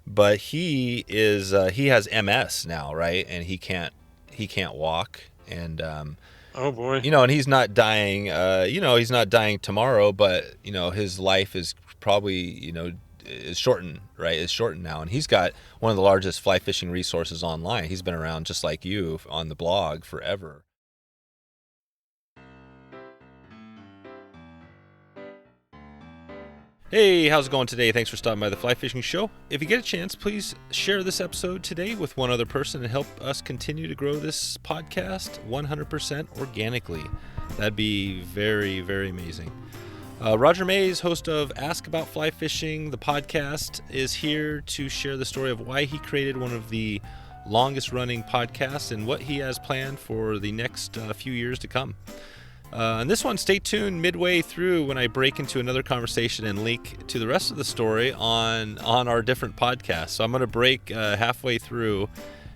but he has MS now, right? And he can't walk, and Oh boy. and he's not dying. He's not dying tomorrow, but his life is probably is shortened, right? Is shortened now, and he's got one of the largest fly fishing resources online. He's been around just like you on the blog forever. Hey, how's it going today? Thanks for stopping by the Fly Fishing Show. If you get a chance, please share this episode today with one other person and help us continue to grow this podcast 100% organically. That'd be very, very amazing. Roger Maves, host of Ask About Fly Fishing, the podcast, is here to share the story of why he created one of the longest running podcasts and what he has planned for the next few years to come. And this one, stay tuned midway through when I break into another conversation and link to the rest of the story on our different podcasts. So I'm going to break halfway through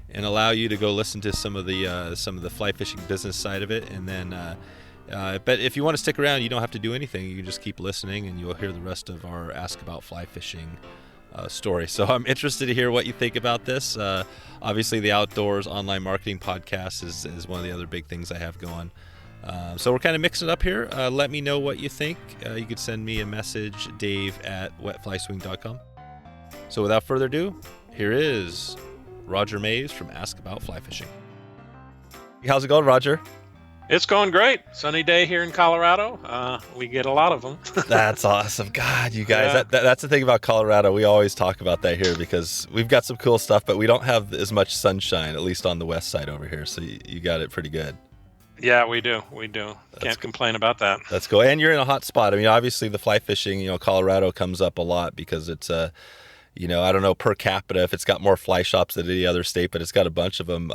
and allow you to go listen to some of the fly fishing business side of it. And then, but if you want to stick around, you don't have to do anything. You can just keep listening, and you'll hear the rest of our Ask About Fly Fishing story. So I'm interested to hear what you think about this. Obviously, the Outdoors Online Marketing Podcast is one of the other big things I have going. So we're kind of mixing it up here. Let me know what you think. You could send me a message, dave@wetflyswing.com. So without further ado, here is Roger Maves from Ask About Fly Fishing. How's it going, Roger? It's going great. Sunny day here in Colorado. We get a lot of them. That's awesome. God, you guys, Yeah. that's the thing about Colorado. We always talk about that here because we've got some cool stuff, but we don't have as much sunshine, at least on the west side over here. So you got it pretty good. Yeah, we do. Can't complain about that. That's cool. And you're in a hot spot. I mean, obviously the fly fishing, Colorado comes up a lot because it's I don't know per capita if it's got more fly shops than any other state, but it's got a bunch of them.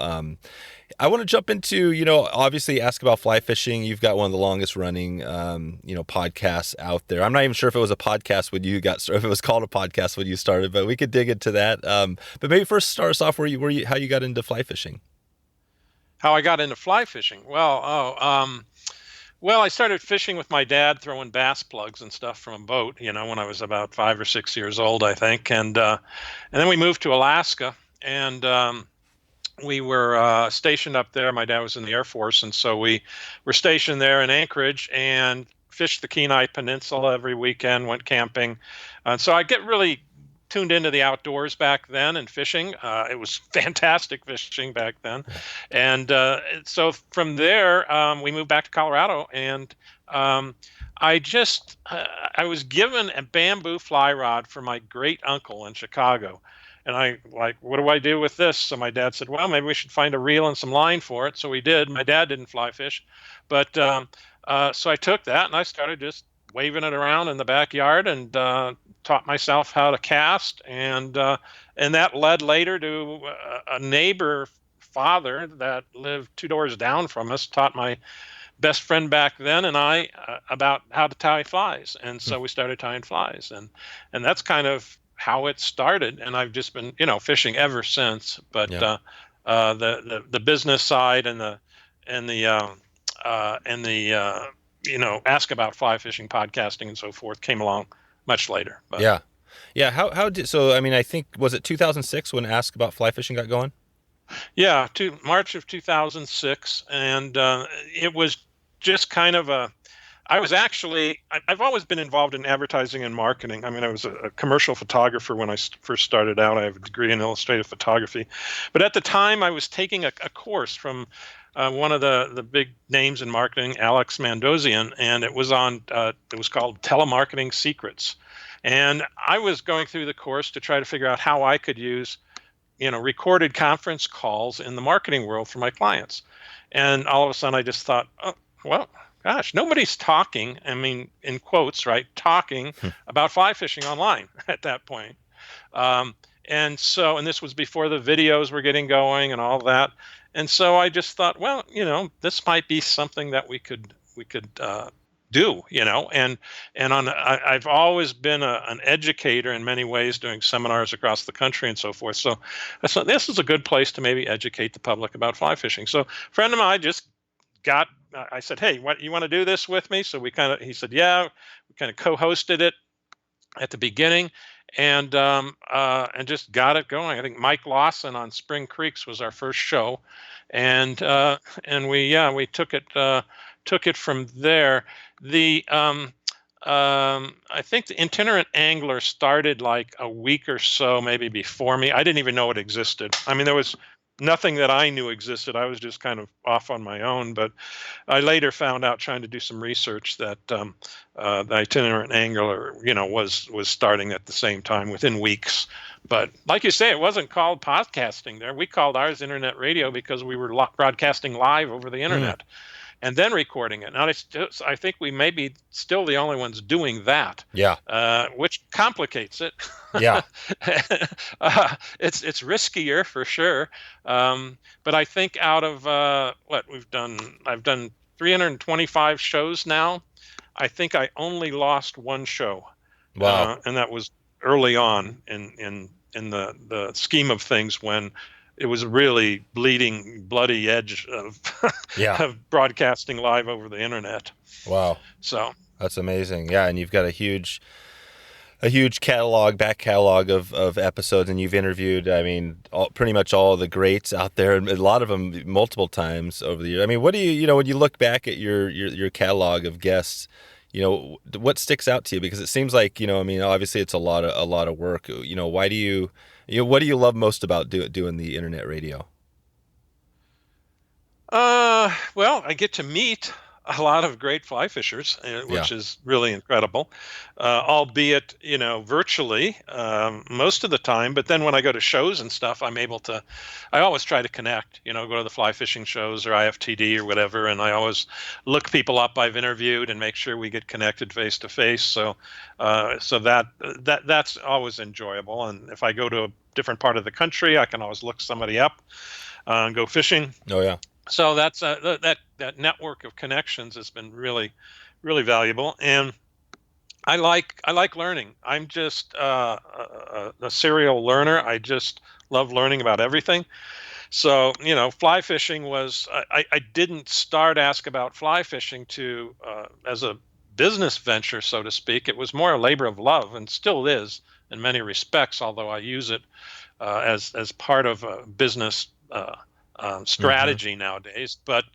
I want to jump into, obviously Ask About Fly Fishing. You've got one of the longest running, podcasts out there. I'm not even sure if it was a podcast when you got started, if it was called a podcast when you started, but we could dig into that. But maybe first start us off how you got into fly fishing. How I got into fly fishing? Well, I started fishing with my dad, throwing bass plugs and stuff from a boat, when I was about 5 or 6 years old, I think. And then we moved to Alaska, and we were stationed up there. My dad was in the Air Force, and so we were stationed there in Anchorage and fished the Kenai Peninsula every weekend, went camping. And so I get really tuned into the outdoors back then and fishing. It was fantastic fishing back then. And so from there, we moved back to Colorado, and I was given a bamboo fly rod from my great uncle in Chicago. And I what do I do with this? So my dad said, well, maybe we should find a reel and some line for it. So we did. My dad didn't fly fish, but so I took that and I started just waving it around in the backyard and taught myself how to cast, and that led later to a neighbor father that lived 2 doors down from us, taught my best friend back then and I about how to tie flies, and so we started tying flies, and that's kind of how it started, and I've just been fishing ever since. But Yeah. The business side and the Ask About Fly Fishing, podcasting, and so forth came along much later. But. Yeah. How did so? I mean, I think was it 2006 when Ask About Fly Fishing got going? Yeah, to March of 2006, and it was just kind of I've always been involved in advertising and marketing. I mean, I was a commercial photographer when I first started out. I have a degree in illustrative photography, but at the time I was taking a course from one of the big names in marketing, Alex Mandossian, and it was called Telemarketing Secrets. And I was going through the course to try to figure out how I could use, recorded conference calls in the marketing world for my clients. And all of a sudden I just thought, oh, well, gosh, nobody's talking, I mean, in quotes, right, talking about fly fishing online at that point. And this was before the videos were getting going and all that. And so I just thought, well, this might be something that we could do, and I've always been an educator in many ways, doing seminars across the country and so forth. So I thought this is a good place to maybe educate the public about fly fishing. So a friend of mine I said, hey, what, you want to do this with me? So he said, yeah, we kind of co-hosted it at the beginning. and just got it going. I think Mike Lawson on Spring Creeks was our first show, and we took it from there. The I think the Itinerant Angler started like a week or so maybe before me. I didn't even know it existed. I mean, there was nothing that I knew existed. I was just kind of off on my own. But I later found out, trying to do some research, that the Itinerant Angler, was starting at the same time, within weeks. But like you say, it wasn't called podcasting there. We called ours internet radio because we were broadcasting live over the internet. And then recording it. Now, I think we may be still the only ones doing that. Yeah. Which complicates it. Yeah. It's riskier for sure. But I think out of what we've done, I've done 325 shows now. I think I only lost one show. Wow. And that was early on in the scheme of things, when it was a really bloody edge of of broadcasting live over the internet. Wow. So that's amazing. Yeah, and you've got a huge back catalog of episodes, and you've interviewed, I mean, pretty much all of the greats out there, and a lot of them multiple times over the years. I mean, what do you when you look back at your catalog of guests, what sticks out to you? Because it seems like, I mean, obviously it's a lot of work. Why do you what do you love most about doing the internet radio? Well, I get to meet a lot of great fly fishers, which is really incredible, albeit, virtually most of the time. But then when I go to shows and stuff, I always try to connect, go to the fly fishing shows or IFTD or whatever. And I always look people up I've interviewed and make sure we get connected face to face. So that's always enjoyable. And if I go to a different part of the country, I can always look somebody up and go fishing. Oh, yeah. So that's that network of connections has been really, really valuable, and I like learning. I'm just a serial learner. I just love learning about everything. So fly fishing was I didn't ask about fly fishing as a business venture, so to speak. It was more a labor of love, and still is in many respects. Although I use it as part of a business strategy nowadays, but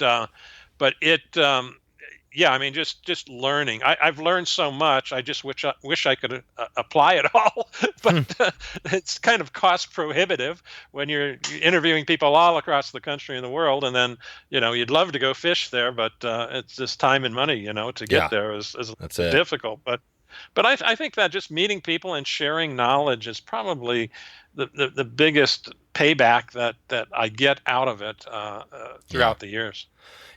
it, I mean, just learning. I've learned so much. I just wish I could apply it all, but it's kind of cost prohibitive when you're interviewing people all across the country and the world, and then you'd love to go fish there, but it's just time and money, to get there is difficult. But I think that just meeting people and sharing knowledge is probably the biggest payback that I get out of it throughout the years.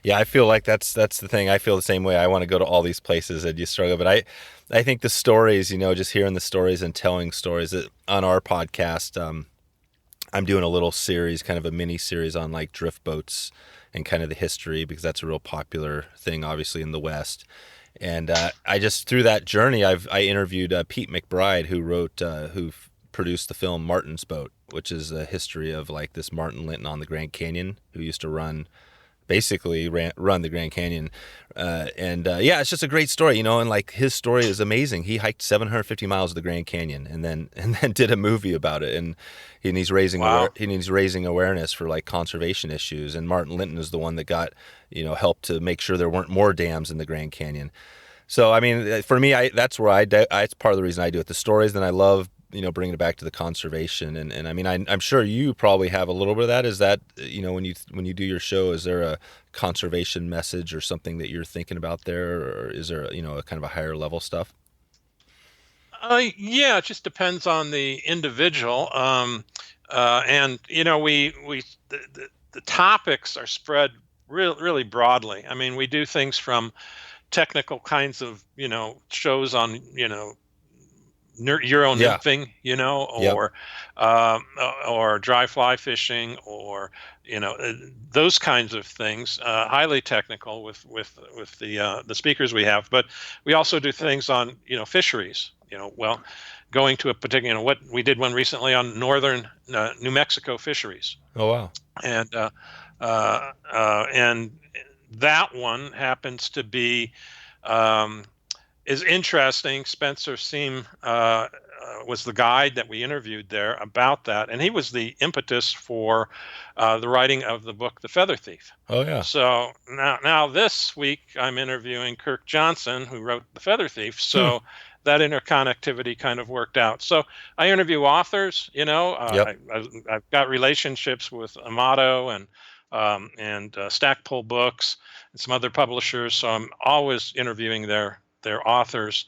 Yeah, I feel like that's the thing. I feel the same way. I want to go to all these places and you struggle, but I think the stories, just hearing the stories and telling stories on our podcast. I'm doing a little series, kind of a mini series on like drift boats and kind of the history, because that's a real popular thing, obviously, in the West. And I just, through that journey, I interviewed Pete McBride, who produced the film Martin's Boat, which is a history of like this Martin Linton on the Grand Canyon, who used to run the Grand Canyon. It's just a great story, and like his story is amazing. He hiked 750 miles of the Grand Canyon and then did a movie about it. And he's raising awareness for like conservation issues. And Martin Linton is the one that got, helped to make sure there weren't more dams in the Grand Canyon. So, I mean, for me, that's where it's part of the reason I do it. The stories, then I love, bringing it back to the conservation. And I mean, I'm sure you probably have a little bit of that. Is that, when you do your show, is there a conservation message or something that you're thinking about there? Or is there, a kind of a higher level stuff? It just depends on the individual. And, the topics are spread really broadly. I mean, we do things from technical kinds of, shows on, Euro nymphing, or dry fly fishing, or those kinds of things, highly technical with the speakers we have. But we also do things on fisheries. Going to a particular, what we did one recently on northern New Mexico fisheries. Oh wow! And that one happens to be. Is interesting. Spencer Seam was the guide that we interviewed there about that, and he was the impetus for the writing of the book The Feather Thief. Oh yeah. So now this week I'm interviewing Kirk Johnson, who wrote The Feather Thief. So that interconnectivity kind of worked out. So I interview authors. Yep. I've got relationships with Amato and Stackpole Books and some other publishers. So I'm always interviewing their authors.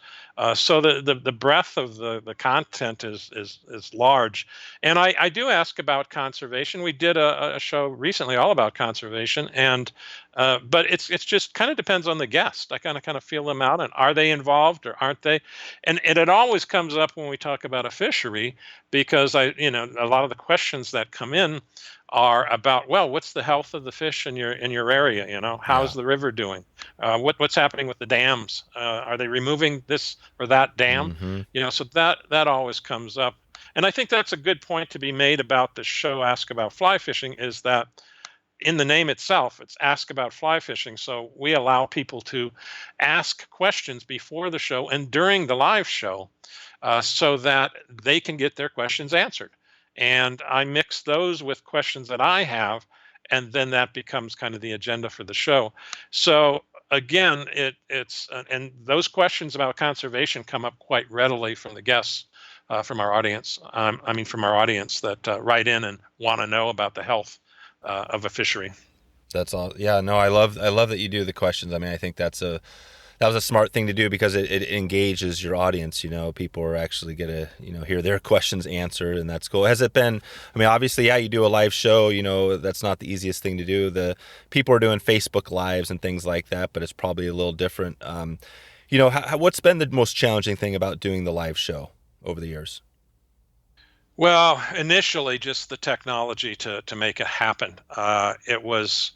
So the breadth of the content is large, and I do ask about conservation. We did a show recently all about conservation, and but it's just kind of depends on the guest. I kind of feel them out, and are they involved or aren't they? And it always comes up when we talk about a fishery, because a lot of the questions that come in are about, well, what's the health of the fish in your area? How's the river doing? What's happening with the dams? Are they removing this or that dam? Mm-hmm. So that always comes up. And I think that's a good point to be made about the show Ask About Fly Fishing, is that in the name itself, it's Ask About Fly Fishing. So we allow people to ask questions before the show and during the live show, so that they can get their questions answered. And I mix those with questions that I have, and then that becomes kind of the agenda for the show. So again, it's and those questions about conservation come up quite readily from the guests, from our audience. From our audience that write in and want to know about the health of a fishery. That's all. Yeah, no, I love that you do the questions. I think that was a smart thing to do, because it engages your audience. People are actually going to, hear their questions answered, and that's cool. Has it been, obviously, you do a live show, that's not the easiest thing to do. The people are doing Facebook Lives and things like that, but it's probably a little different. What's been the most challenging thing about doing the live show over the years? Well, initially, just the technology to make it happen. It was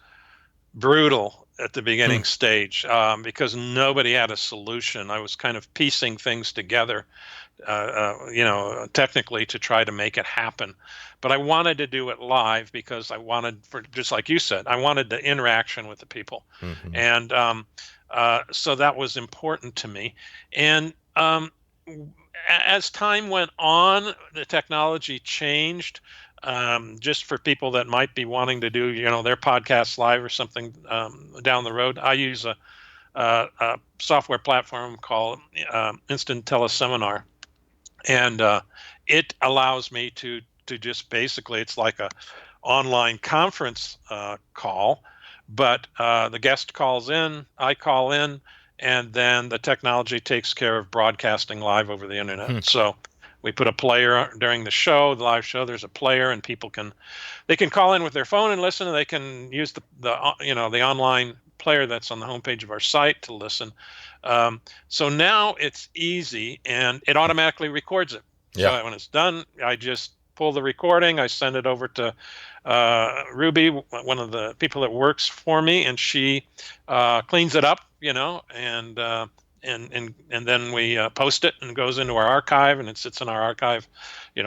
brutal at the beginning stage, because nobody had a solution. I was kind of piecing things together, technically, to try to make it happen. But I wanted to do it live because I wanted, just like you said, I wanted the interaction with the people. Mm-hmm. And so that was important to me. And as time went on, the technology changed. Just for people that might be wanting to do, their podcast live or something down the road, I use a software platform called Instant TeleSeminar, and it allows me to just basically, it's like a online conference call, but the guest calls in, I call in, and then the technology takes care of broadcasting live over the internet. So we put a player during the show, the live show. There's a player, and people can call in with their phone and listen, and they can use the online player that's on the homepage of our site to listen. So now it's easy, and it automatically records it. Yeah. So when it's done, I just pull the recording, I send it over to Ruby, one of the people that works for me, and she cleans it up, and then we post it, and it goes into our archive, and it sits in our archive,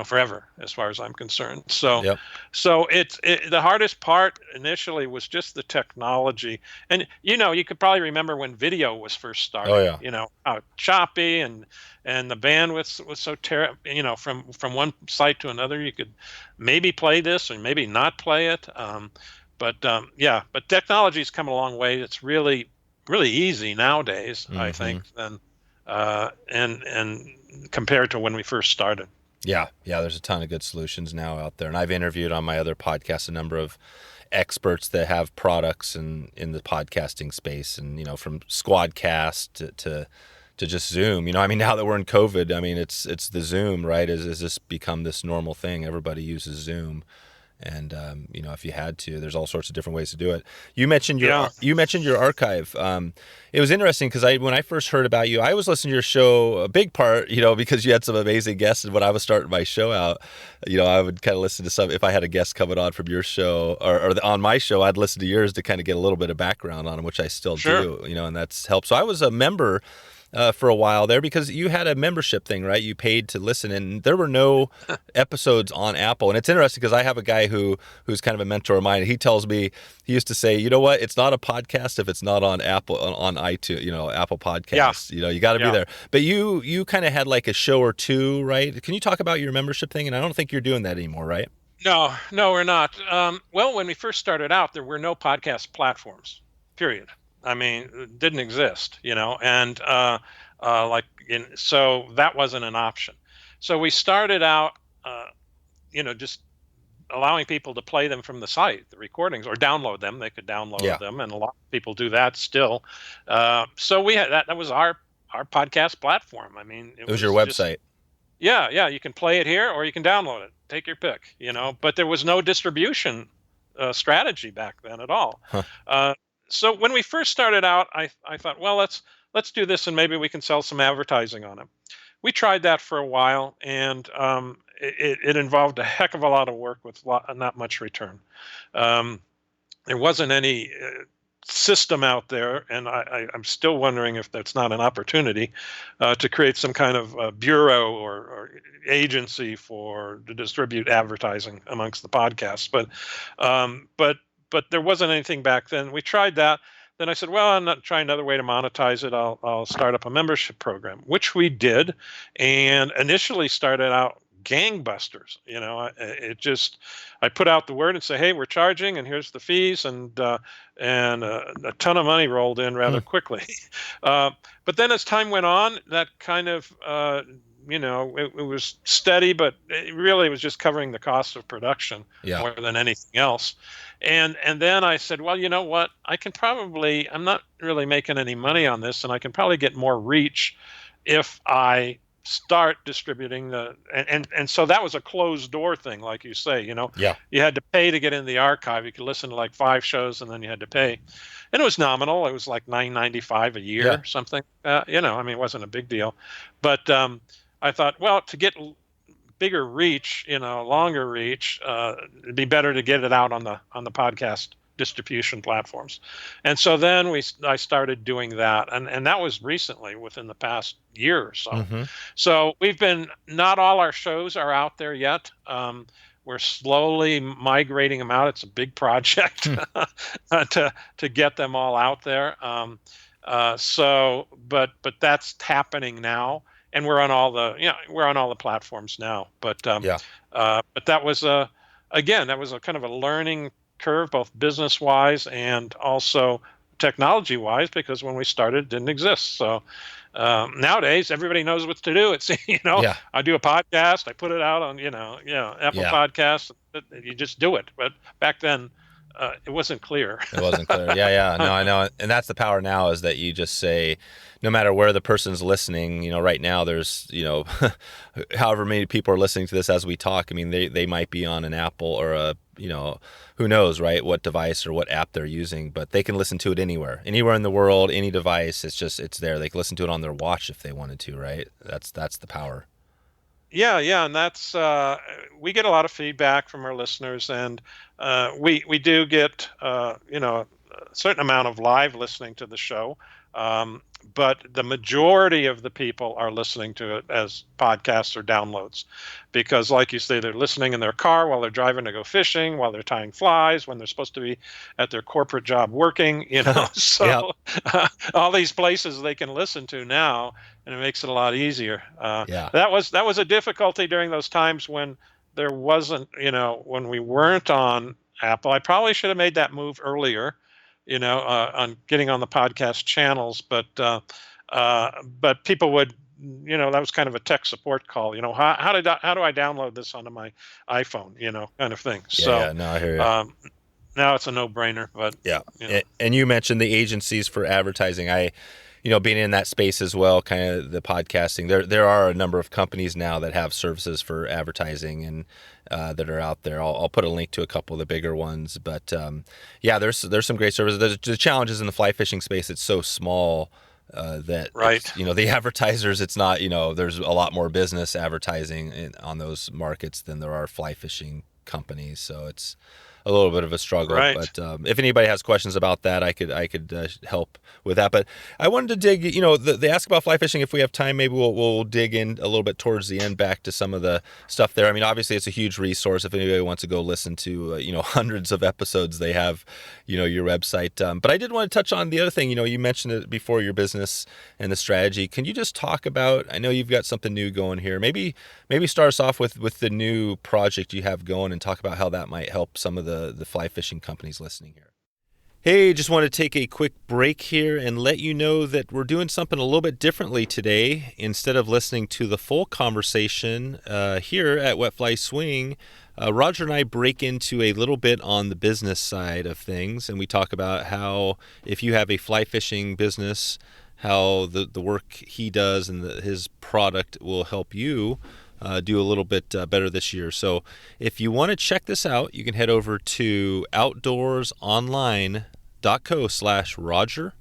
forever, as far as I'm concerned. So, yep. So the hardest part initially was just the technology, and you could probably remember when video was first started. Oh yeah. How choppy and the bandwidth was so terrible. From one site to another, you could maybe play this or maybe not play it. But technology's come a long way. It's really easy nowadays, mm-hmm. I think, and compared to when we first started. Yeah, there's a ton of good solutions now out there, and I've interviewed on my other podcast a number of experts that have products in the podcasting space, and from Squadcast to just Zoom. Now that we're in COVID, it's the Zoom, right? Is this become this normal thing? Everybody uses Zoom. And if you had to, there's all sorts of different ways to do it. You mentioned your archive. It was interesting because when I first heard about you, I was listening to your show a big part, because you had some amazing guests. And when I was starting my show out, I would kind of listen to some. If I had a guest coming on from your show or on my show, I'd listen to yours to kind of get a little bit of background on them, which I still do. And that's helped. So I was a member for a while there because you had a membership thing, right? You paid to listen, and there were no episodes on Apple. And it's interesting because I have a guy who's kind of a mentor of mine. And he tells me, he used to say, you know what? It's not a podcast if it's not on Apple, on iTunes, Apple Podcasts. Yeah. You got to be there. But you kind of had like a show or two, right? Can you talk about your membership thing? And I don't think you're doing that anymore, right? No, we're not. Well, when we first started out, there were no podcast platforms, period. I mean, it didn't exist, and so that wasn't an option. So we started out, just allowing people to play them from the site, the recordings, or download them. They could download them, and a lot of people do that still. So we had that was our podcast platform. I mean, it was your website. Yeah, you can play it here or you can download it. Take your pick, but there was no distribution strategy back then at all. Huh. So when we first started out, I thought, well, let's do this and maybe we can sell some advertising on it. We tried that for a while, and it involved a heck of a lot of work with not much return. There wasn't any system out there, and I'm still wondering if that's not an opportunity to create some kind of bureau or agency to distribute advertising amongst the podcasts. But there wasn't anything back then. We tried that. Then I said, well, I'm not trying another way to monetize it. I'll start up a membership program, which we did, and initially started out gangbusters. I put out the word and say, hey, we're charging, and here's the fees, and a ton of money rolled in rather quickly. But then as time went on, that kind of it was steady, but it really was just covering the cost of production more than anything else. And then I said, well, you know what? I'm not really making any money on this, and I can probably get more reach if I start distributing and so that was a closed door thing, like you say. You had to pay to get in the archive. You could listen to like 5 shows, and then you had to pay, and it was nominal. It was like $9.95 a year, something. It wasn't a big deal, but I thought, well, to get bigger reach, longer reach, it'd be better to get it out on the podcast distribution platforms. And so then I started doing that, and that was recently, within the past year or so. Mm-hmm. So not all our shows are out there yet. We're slowly migrating them out. It's a big project to get them all out there. But that's happening now, and we're on all the platforms now. But that was a kind of a learning curve, both business wise and also technology wise, because when we started, it didn't exist. So nowadays everybody knows what to do. It's I do a podcast, I put it out on Apple Podcasts. You just do it. But back then it wasn't clear. It wasn't clear. No, I know. And that's the power now, is that you just say, no matter where the person's listening, right now there's, however many people are listening to this as we talk. I mean, they might be on an Apple or a, who knows, right, what device or what app they're using, but they can listen to it anywhere in the world, any device. It's there. They can listen to it on their watch if they wanted to, right? That's the power. Yeah, and that's we get a lot of feedback from our listeners, and we do get a certain amount of live listening to the show, but the majority of the people are listening to it as podcasts or downloads, because, like you say, they're listening in their car while they're driving to go fishing, while they're tying flies, when they're supposed to be at their corporate job working. So all these places they can listen to now, and it makes it a lot easier. That was a difficulty during those times when there wasn't, when we weren't on Apple. I probably should have made that move earlier, on getting on the podcast channels, but people would, that was kind of a tech support call, how do I download this onto my iPhone, kind of thing. No, I hear you. Now it's a no-brainer, but And you mentioned the agencies for advertising. Being in that space as well, kind of the podcasting, there are a number of companies now that have services for advertising and that are out there. I'll put a link to a couple of the bigger ones, but there's some great services. The challenges in the fly fishing space, it's so small that the advertisers, it's not, there's a lot more business advertising on those markets than there are fly fishing companies. So it's a little bit of a struggle, Right. but if anybody has questions about that, I could help with that. But I wanted to dig, they ask about fly fishing. If we have time, maybe we'll dig in a little bit towards the end back to some of the stuff there. I mean, obviously it's a huge resource if anybody wants to go listen to hundreds of episodes they have, your website. But I did want to touch on the other thing. You mentioned it before, your business and the strategy. Can you just talk about? I know you've got something new going here. Maybe start us off with the new project you have going and talk about how that might help some of the fly fishing companies listening here. Hey, just want to take a quick break here and let you know that we're doing something a little bit differently today. Instead of listening to the full conversation here at Wet Fly Swing, Roger and I break into a little bit on the business side of things, and we talk about how if you have a fly fishing business, how the work he does and his product will help you do a little bit better this year. So if you want to check this out, you can head over to outdoorsonline.co/Roger.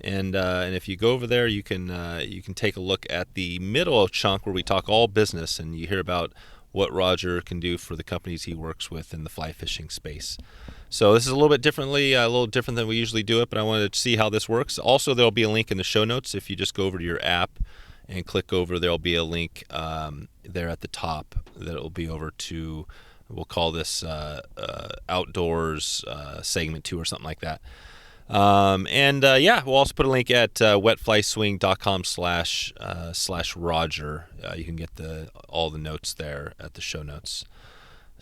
And if you go over there, you can take a look at the middle chunk where we talk all business, and you hear about what Roger can do for the companies he works with in the fly fishing space. So this is a little bit different than we usually do it, but I wanted to see how this works. Also, there'll be a link in the show notes. If you just go over to your app and click over, there'll be a link there at the top that'll be over to, we'll call this Outdoors segment 2 or something like that. We'll also put a link at wetflyswing.com/Roger. You can get all the notes there at the show notes.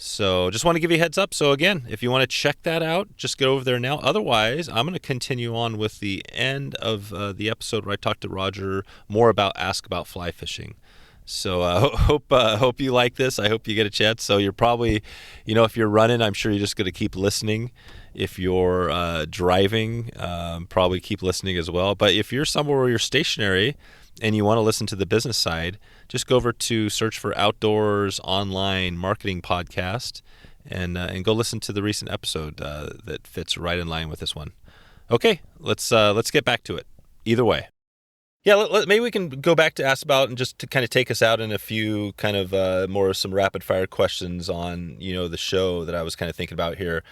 So just want to give you a heads up. So again, if you want to check that out, just get over there now. Otherwise, I'm going to continue on with the end of the episode where I talked to Roger more about Ask About Fly Fishing. So hope you like this. I hope you get a chance. So you're probably, if you're running, I'm sure you're just going to keep listening. If you're driving, probably keep listening as well. But if you're somewhere where you're stationary and you want to listen to the business side, just go over to search for Outdoors Online Marketing Podcast and go listen to the recent episode that fits right in line with this one. Okay, let's get back to it. Either way. Yeah, maybe we can go back to Ask About and just to kind of take us out in a few kind of more some rapid fire questions on, the show that I was kind of thinking about here.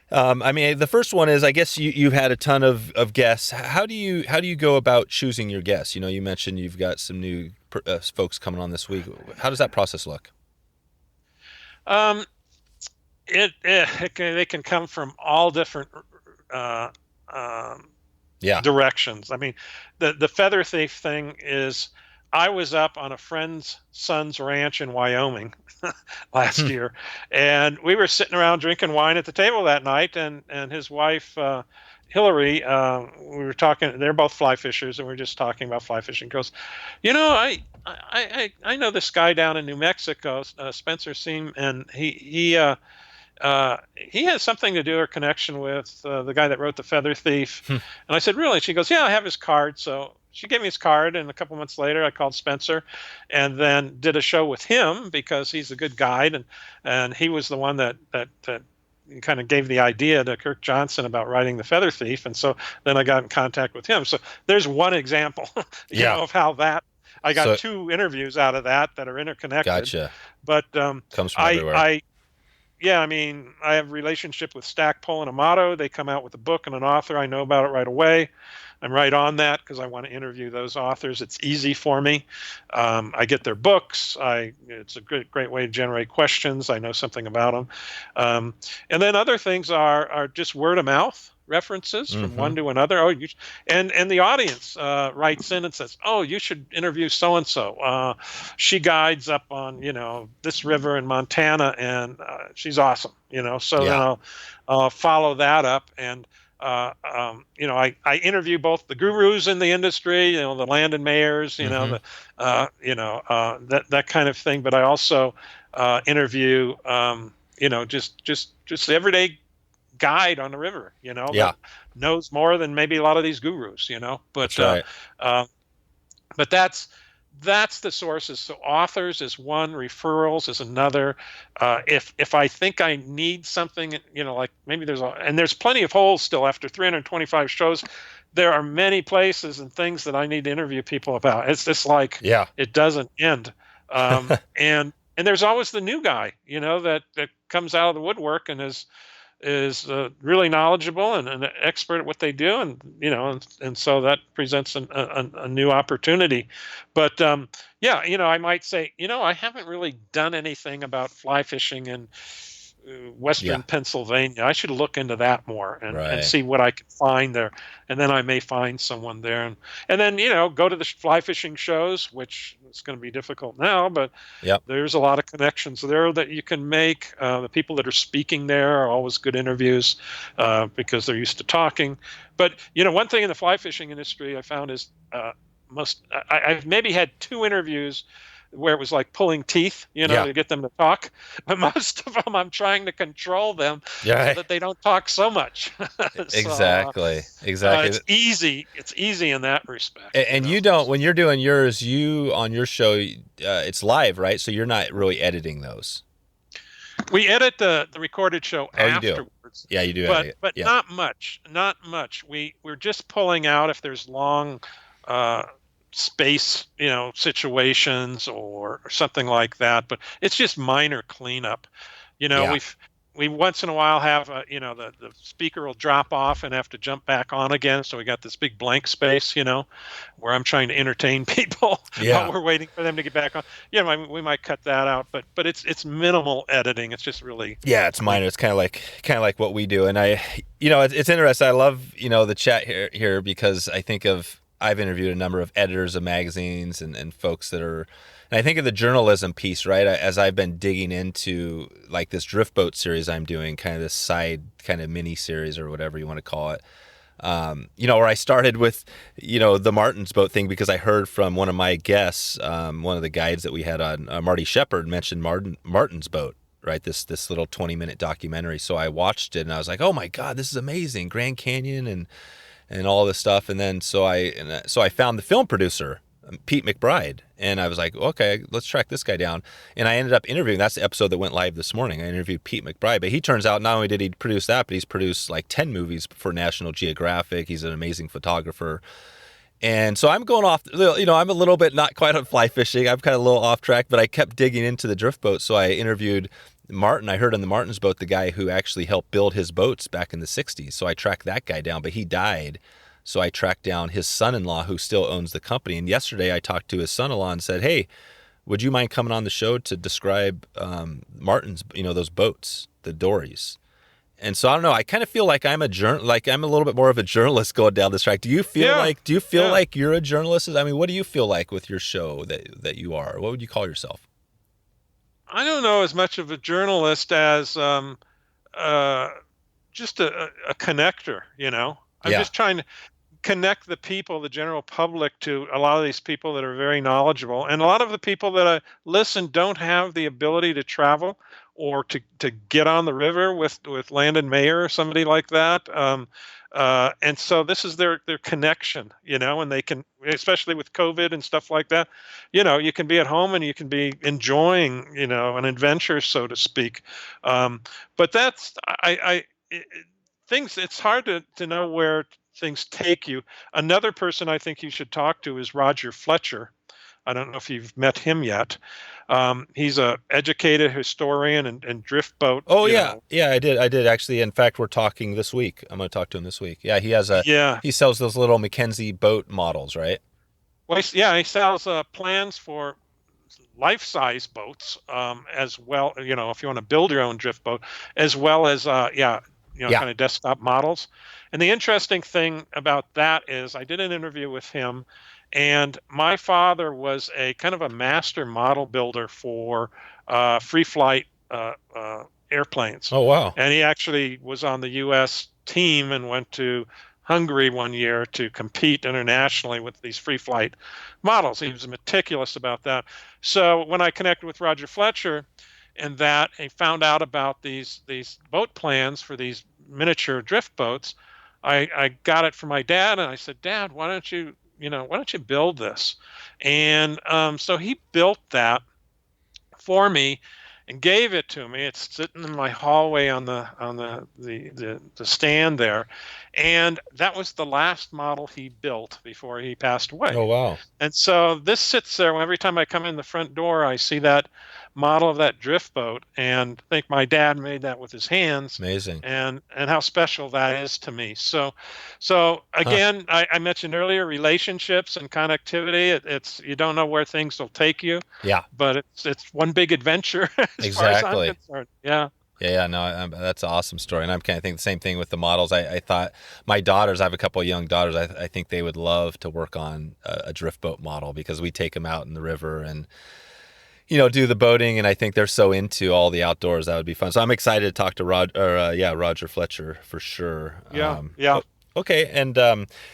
The first one is, I guess you've had a ton of guests. How do you go about choosing your guests? You mentioned you've got some new folks coming on this week. How does that process look? They can come from all different directions. I mean, the feather thief thing is, I was up on a friend's son's ranch in Wyoming last year, and we were sitting around drinking wine at the table that night, and his wife, Hillary, we were talking, they're both fly fishers, and we were just talking about fly fishing. Goes, I know this guy down in New Mexico, Spencer Seam, and he has something to do or connection with the guy that wrote The Feather Thief. And I said, really? She goes, yeah, I have his card. So she gave me his card, and a couple months later I called Spencer and then did a show with him because he's a good guide, and he was the one that kind of gave the idea to Kirk Johnson about writing The Feather Thief. And so then I got in contact with him. So there's one example of how that I got two interviews out of that are interconnected. Gotcha. But comes from everywhere. I have a relationship with Stackpole and Amato. They come out with a book and an author. I know about it right away. I'm right on that because I want to interview those authors. It's easy for me. I get their books. It's a great way to generate questions. I know something about them. And then other things are just word of mouth references from one to another. And the audience writes in and says, "Oh, you should interview so and so. She guides up on this river in Montana, and she's awesome." So then I'll follow that up, and I interview both the gurus in the industry, the Landon Mayers, that kind of thing. But I also interview just the everyday guide on the river, that knows more than maybe a lot of these gurus, but that's right. But that's the sources. So authors is one, referrals is another. If I think I need something, like maybe there's plenty of holes still after 325 shows. There are many places and things that I need to interview people about. It's just like it doesn't end. And and there's always the new guy, that comes out of the woodwork and is really knowledgeable and an expert at what they do, and so that presents a new opportunity. But yeah, I might say, I haven't really done anything about fly fishing in Western Pennsylvania. I should look into that more and see what I can find there, and then I may find someone there, and then go to the fly fishing shows, which is going to be difficult now, but there's a lot of connections there that you can make. The people that are speaking there are always good interviews because they're used to talking. But one thing in the fly fishing industry I found is I've maybe had 2 interviews where it was like pulling teeth, to get them to talk. But most of them, I'm trying to control them so that they don't talk so much. Exactly. It's easy. It's easy in that respect. And you don't, when you're doing yours, on your show, it's live, right? So you're not really editing those. We edit the recorded show afterwards. Yeah, you do. But not much. Not much. We're just pulling out if there's long space, situations or something like that. But it's just minor cleanup. We once in a while have, the speaker will drop off and have to jump back on again. So we got this big blank space, where I'm trying to entertain people while we're waiting for them to get back on. We might cut that out, but it's minimal editing. It's just really it's minor. It's kind of like what we do. And it's interesting. I love the chat here because I've interviewed a number of editors of magazines and folks that are. And I think of the journalism piece, right? As I've been digging into like this drift boat series I'm doing, kind of this side kind of mini series or whatever you want to call it. Where I started with, the Martin's boat thing because I heard from one of my guests, one of the guides that we had on, Marty Shepard, mentioned Martin's boat, right? This little 20-minute documentary. So I watched it and I was like, oh my God, this is amazing. Grand Canyon and all this stuff. And then so I found the film producer, Pete McBride, and I was like, okay, let's track this guy down. And I ended up interviewing. That's the episode that went live this morning. I interviewed Pete McBride, but he turns out not only did he produce that, but he's produced like 10 movies for National Geographic. He's an amazing photographer. And so I'm going off, I'm a little bit not quite on fly fishing. I'm kind of a little off track, but I kept digging into the drift boat. So I interviewed Martin. I heard on the Martin's boat, the guy who actually helped build his boats back in the 60s. So I tracked that guy down, but he died. So I tracked down his son-in-law who still owns the company. And yesterday I talked to his son-in-law and said, hey, would you mind coming on the show to describe Martin's, those boats, the dories? And so I don't know. I kind of feel like I'm a little bit more of a journalist going down this track. Do you feel like you're a journalist? I mean, what do you feel like with your show that you are? What would you call yourself? I don't know as much of a journalist as just a connector. I'm just trying to connect the people, the general public, to a lot of these people that are very knowledgeable. And a lot of the people that I listen don't have the ability to travel or to get on the river with Landon Mayer or somebody like that. And so this is their connection, and they can, especially with COVID and stuff like that, you can be at home and you can be enjoying, an adventure, so to speak. But that's, it's hard to know where things take you. Another person I think you should talk to is Roger Fletcher. I don't know if you've met him yet. He's a educated historian and drift boat. Oh yeah. Yeah, I did actually. In fact, we're talking this week. I'm going to talk to him this week. Yeah, he sells those little Mackenzie boat models, right? Well, he sells plans for life-size boats as well. If you want to build your own drift boat, as well as kind of desktop models. And the interesting thing about that is I did an interview with him, and my father was a kind of a master model builder for free flight airplanes. Oh, wow. And he actually was on the U.S. team and went to Hungary one year to compete internationally with these free flight models. He was meticulous about that. So when I connected with Roger Fletcher, and that he found out about these boat plans for these miniature drift boats, I got it from my dad, and I said, Dad, why don't you build this? And so he built that for me and gave it to me. It's sitting in my hallway on the stand there, and that was the last model he built before he passed away. Oh, wow. And so this sits there. Every time I come in the front door, I see that model of that drift boat, and I think my dad made that with his hands. Amazing. And how special that is to me. So again, I mentioned earlier, relationships and connectivity. It's you don't know where things will take you. Yeah. But it's one big adventure as far as I'm concerned. Yeah. Yeah, no, that's an awesome story. And I'm kind of thinking the same thing with the models. I thought my daughters, I have a couple of young daughters, I think they would love to work on a drift boat model, because we take them out in the river and, do the boating. And I think they're so into all the outdoors. That would be fun. So I'm excited to talk to Roger Fletcher for sure. Yeah. Okay, and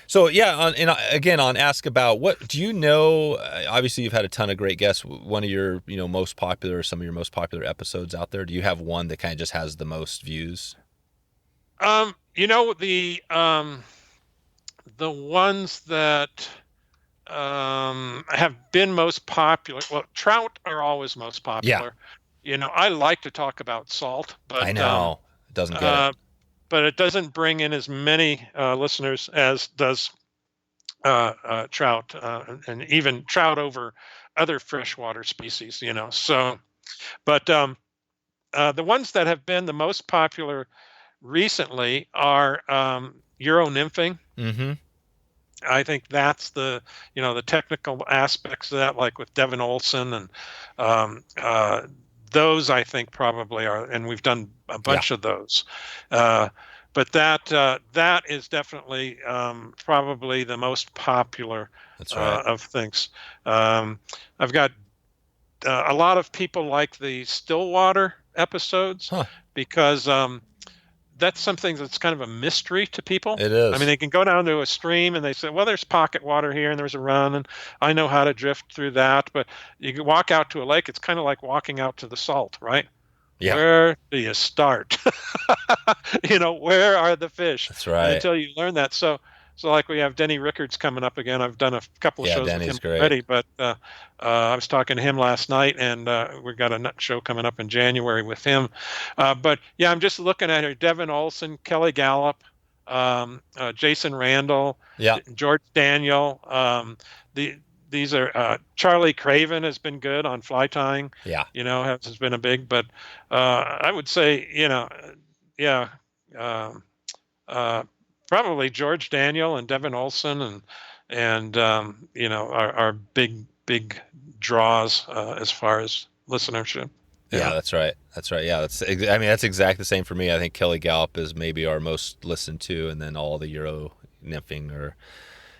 so again on Ask About, what do you know? Obviously, you've had a ton of great guests. One of your most popular, some of your most popular episodes out there. Do you have one that kind of just has the most views? The ones that have been most popular. Well, trout are always most popular. Yeah. I like to talk about salt, but I know it doesn't get it. But it doesn't bring in as many listeners as does trout, and even trout over other freshwater species. So, but the ones that have been the most popular recently are Euro nymphing. Mm-hmm. I think that's the technical aspects of that, like with Devin Olson, and those I think probably are, and we've done a bunch of those. But that is definitely probably the most popular of things. I've got a lot of people like the Stillwater episodes because that's something that's kind of a mystery to people. It is. I mean, they can go down to a stream and they say, well, there's pocket water here and there's a run and I know how to drift through that. But you can walk out to a lake. It's kind of like walking out to the salt, right? Yeah. Where do you start? Where are the fish? That's right. And until you learn that. So like we have Denny Rickards coming up again. I've done a couple of shows with him already, but I was talking to him last night, and we've got a nut show coming up in January with him. But yeah, I'm just looking at her. Devin Olson, Kelly Gallup, Jason Randall, George Daniel. These are Charlie Craven has been good on fly tying. Yeah, has been a big. But I would say probably George Daniel and Devin Olson and are big draws as far as listenership. Yeah, that's right. Yeah, that's exactly the same for me. I think Kelly Gallup is maybe our most listened to, and then all the Euro nymphing or.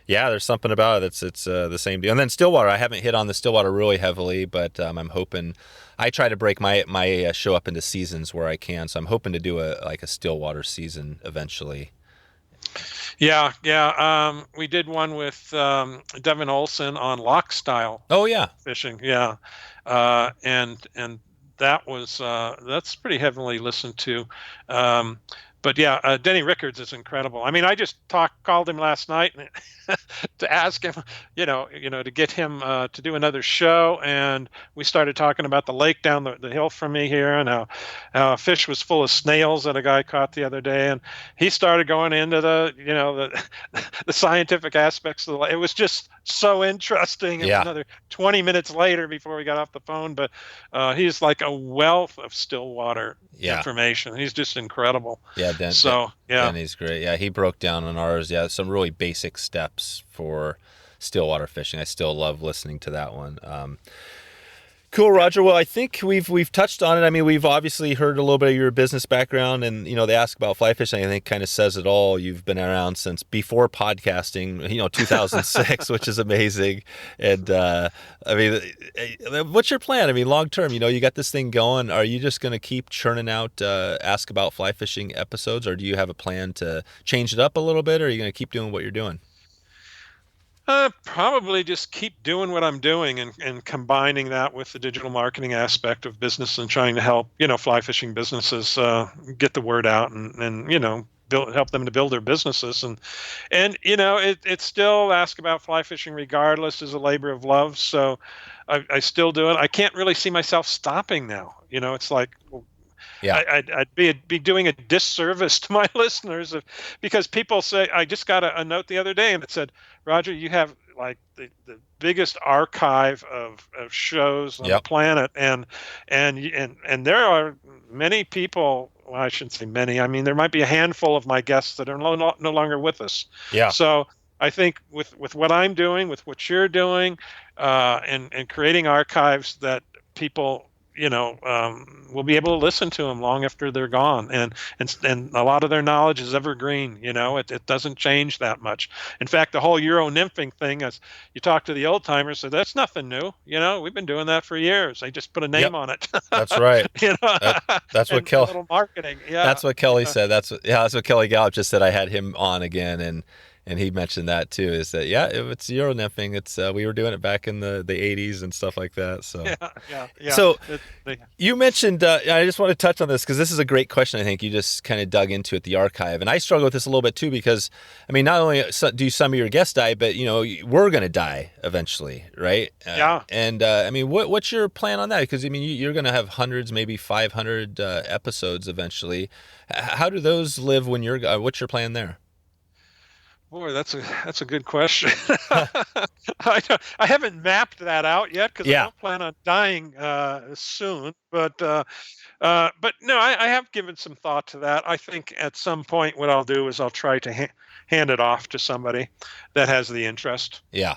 Yeah, there's something about it. It's the same deal. And then Stillwater, I haven't hit on the Stillwater really heavily, but I'm hoping. I try to break my show up into seasons where I can, so I'm hoping to do a Stillwater season eventually. Yeah. We did one with Devin Olson on lock style. Oh yeah, fishing. Yeah, and that was that's pretty heavily listened to. But yeah, Denny Rickards is incredible. I mean, I just called him last night to ask him, to get him to do another show, and we started talking about the lake down the hill from me here, and how a fish was full of snails that a guy caught the other day, and he started going into the scientific aspects of the lake. It was just so interesting. It was another 20 minutes later before we got off the phone, but he's like a wealth of Stillwater information. He's just incredible. Yeah, Denny's great. Yeah, he broke down on ours. Yeah, some really basic steps for Stillwater fishing. I still love listening to that one. Cool, Roger. Well, I think we've touched on it. I mean, we've obviously heard a little bit of your business background, and they Ask About Fly Fishing, I think, kind of says it all. You've been around since before podcasting, 2006, which is amazing. And I mean, what's your plan? I mean, long term, you got this thing going. Are you just going to keep churning out Ask About Fly Fishing episodes, or do you have a plan to change it up a little bit, or are you going to keep doing what you're doing? Probably just keep doing what I'm doing and combining that with the digital marketing aspect of business and trying to help, fly fishing businesses get the word out and help them to build their businesses. And it's still Ask About Fly Fishing regardless is a labor of love. So I still do it. I can't really see myself stopping now. It's like, I'd be doing a disservice to my listeners because people say, I just got a note the other day and it said, Roger, you have like the biggest archive of shows on the Yep. planet, and there are many people. Well, I shouldn't say many. I mean, there might be a handful of my guests that are no longer with us. Yeah. So I think with what I'm doing, with what you're doing, and creating archives that people, will be able to listen to them long after they're gone, and a lot of their knowledge is evergreen. It doesn't change that much. In fact, the whole Euro nymphing thing, as you talk to the old timers, so that's nothing new. We've been doing that for years. They just put a name on it. That's right. That's what a little marketing. Yeah, that's what Kelly said. That's what Kelly Gallup just said. I had him on again, and he mentioned that too. Is that it's Euro nymphing? It's we were doing it back in the 80s and stuff like that. So yeah. So you mentioned. I just want to touch on this because this is a great question. I think you just kind of dug into it, the archive, and I struggle with this a little bit too because I mean, not only do some of your guests die, but we're going to die eventually, right? Yeah. And I mean, what's your plan on that? Because I mean, you're going to have hundreds, maybe 500 episodes eventually. How do those live when you're? What's your plan there? Boy, that's a good question. I haven't mapped that out yet because I don't plan on dying soon. But no, I have given some thought to that. I think at some point what I'll do is I'll try to hand it off to somebody that has the interest. Yeah.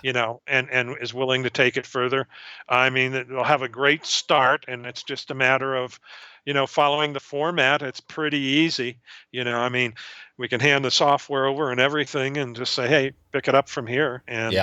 And is willing to take it further. I mean, they'll have a great start, and it's just a matter of following the format. It's pretty easy. I mean, we can hand the software over and everything and just say, hey, pick it up from here. And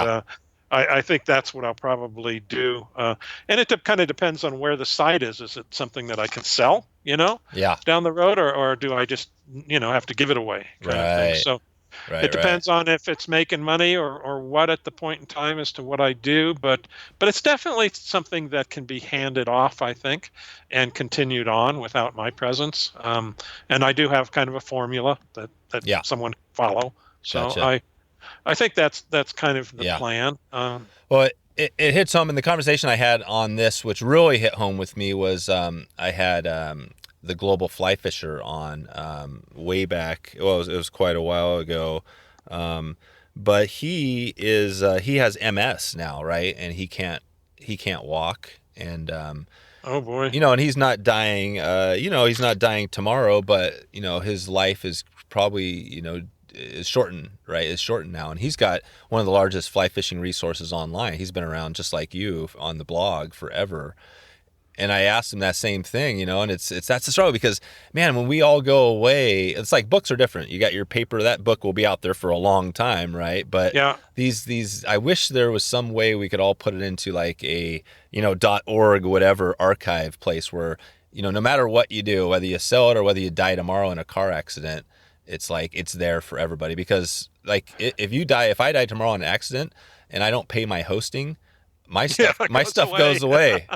I think that's what I'll probably do. And it kind of depends on where the site is. Is it something that I can sell, down the road, or do I just, have to give it away kind of thing? So it depends on if it's making money or what at the point in time as to what I do. But it's definitely something that can be handed off, I think, and continued on without my presence. And I do have kind of a formula that someone can follow. So gotcha. I think that's kind of the plan. Well, it hits home in the conversation I had on this, which really hit home with me was I had the global fly fisher on way back. Well, it was quite a while ago, but he has MS now, right? And he can't walk, and oh boy, and he's not dying. He's not dying tomorrow, but his life is probably is shortened, right? Is shortened now, and he's got one of the largest fly fishing resources online. He's been around just like you on the blog forever. And I asked him that same thing, and that's the struggle because, man, when we all go away, it's like books are different. You got your paper, that book will be out there for a long time, right? But these, I wish there was some way we could all put it into like a, .org, whatever archive place where, no matter what you do, whether you sell it or whether you die tomorrow in a car accident, it's like, it's there for everybody because like if I die tomorrow in an accident and I don't pay my hosting, my stuff goes away.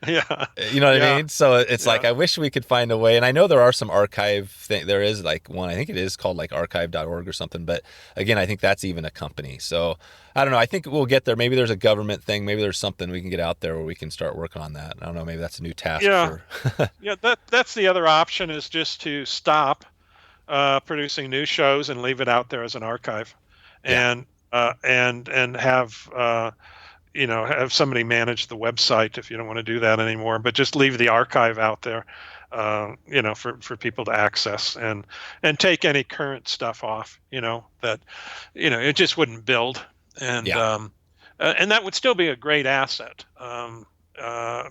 Yeah. You know what I mean? So it's like, I wish we could find a way. And I know there are some archive thing. There is like one, I think it is called like archive.org or something. But again, I think that's even a company. So I don't know. I think we'll get there. Maybe there's a government thing. Maybe there's something we can get out there where we can start working on that. I don't know. Maybe that's a new task. Yeah. That's the other option is just to stop producing new shows and leave it out there as an archive and have, have somebody manage the website if you don't want to do that anymore, but just leave the archive out there, for people to access and take any current stuff off, that, it just wouldn't build. And that would still be a great asset.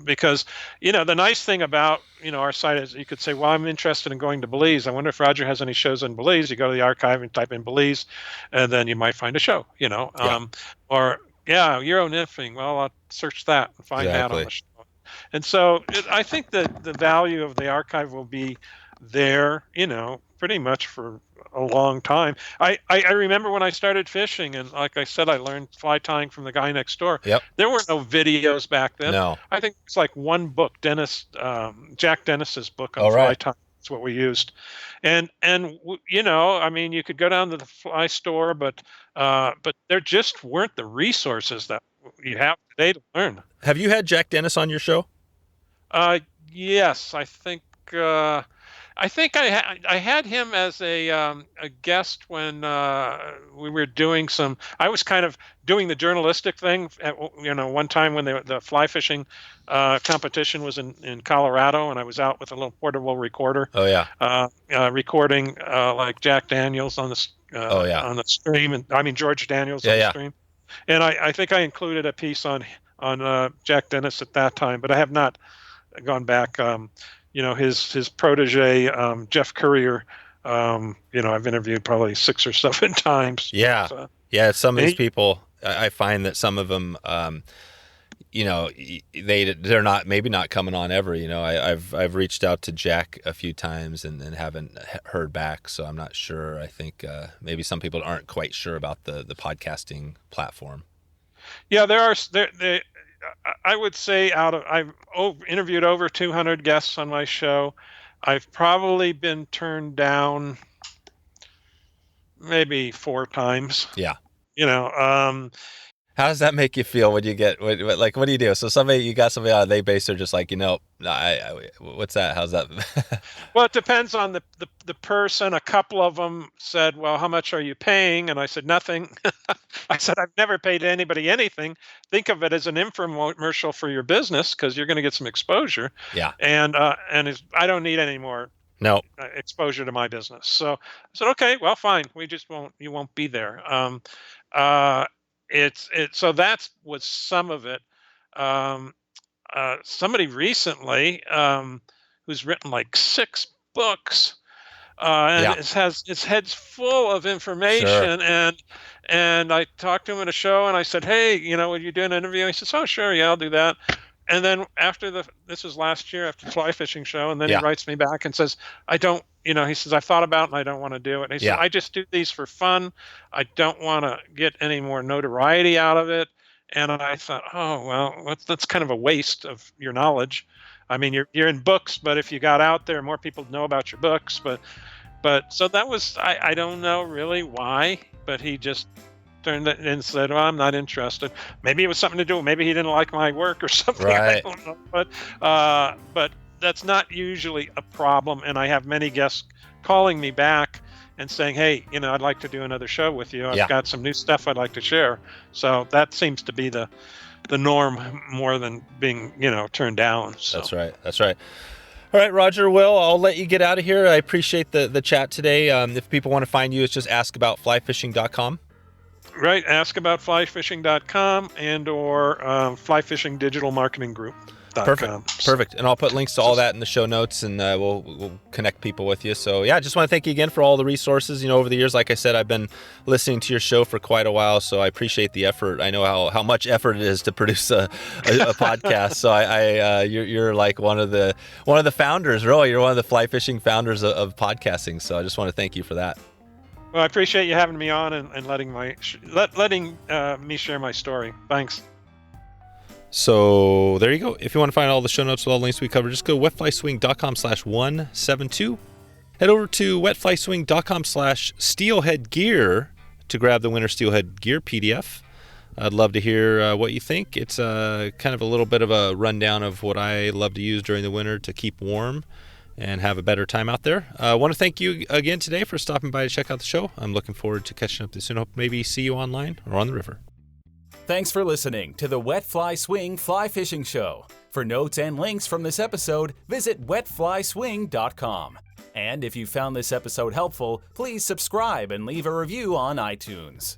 Because, the nice thing about, our site is you could say, well, I'm interested in going to Belize. I wonder if Roger has any shows in Belize. You go to the archive and type in Belize, and then you might find a show, or Euro nymphing. Well, I'll search that and find that on the show. And so I think that the value of the archive will be there, pretty much for a long time. I remember when I started fishing, and like I said, I learned fly tying from the guy next door. Yep. There were no videos back then. No. I think it's like one book, Jack Dennis's book on fly tying. That's what we used. And I mean, you could go down to the fly store, but there just weren't the resources that you have today to learn. Have you had Jack Dennis on your show? Yes, I think I think I had him as a guest when we were doing some. I was kind of doing the journalistic thing at one time when the fly fishing competition was in Colorado, and I was out with a little portable recorder. Oh yeah. Recording like Jack Daniels on the Oh yeah. on the stream, and I mean George Daniels on the stream. And I think I included a piece on Jack Dennis at that time, but I have not gone back. His protege, Jeff Courier, I've interviewed probably 6 or 7 times. Yeah. So, Some of these people, I find that some of them, they're not coming on ever. I've reached out to Jack a few times and haven't heard back. So I'm not sure. I think maybe some people aren't quite sure about the podcasting platform. Yeah, I would say I've interviewed over 200 guests on my show. I've probably been turned down maybe 4 times. Yeah. How does that make you feel when you get what do you do? So you got somebody out, they basically just like, what's that? How's that? Well, it depends on the person. A couple of them said, well, how much are you paying? And I said, nothing. I said, I've never paid anybody anything. Think of it as an infomercial for your business because you're going to get some exposure. Yeah. And I don't need any more exposure to my business. So I said, okay, well, fine. You won't be there. So that was some of it. Somebody recently who's written like 6 books and has his head's full of information. Sure. And I talked to him at a show and I said, hey, would you do an interview? He says, oh, sure. Yeah, I'll do that. And then this was last year after the fly fishing show. And then he writes me back and says, he says, I thought about it and I don't want to do it. And he said, I just do these for fun. I don't want to get any more notoriety out of it. And I thought, oh, well, that's kind of a waste of your knowledge. I mean, you're in books, but if you got out there, more people know about your books. But so that was, I don't know really why, but he just turned it and said, well, I'm not interested. Maybe it was something to do. Maybe he didn't like my work or something. Right. I don't know. But that's not usually a problem. And I have many guests calling me back and saying, hey, I'd like to do another show with you. I've got some new stuff I'd like to share. So that seems to be the norm more than being, turned down. So. That's right. All right, Roger, Will, I'll let you get out of here. I appreciate the chat today. If people want to find you, it's just askaboutflyfishing.com. Right, askaboutflyfishing.com and or Fly Fishing Digital Marketing Group. Perfect. And I'll put links to all that in the show notes, and we'll connect people with you. So yeah, I just want to thank you again for all the resources. Over the years, like I said, I've been listening to your show for quite a while, so I appreciate the effort. I know how much effort it is to produce a podcast. So you're like one of the founders, really. You're one of the fly fishing founders of podcasting. So I just want to thank you for that. Well, I appreciate you having me on and letting me share my story. Thanks. So there you go. If you want to find all the show notes with all the links we covered, just go to wetflyswing.com/172. Head over to wetflyswing.com/steelheadgear to grab the Winter Steelhead Gear PDF. I'd love to hear what you think. It's kind of a little bit of a rundown of what I love to use during the winter to keep warm and have a better time out there. I want to thank you again today for stopping by to check out the show. I'm looking forward to catching up with you soon. Hope maybe see you online or on the river. Thanks for listening to the Wet Fly Swing Fly Fishing Show. For notes and links from this episode, visit wetflyswing.com. And if you found this episode helpful, please subscribe and leave a review on iTunes.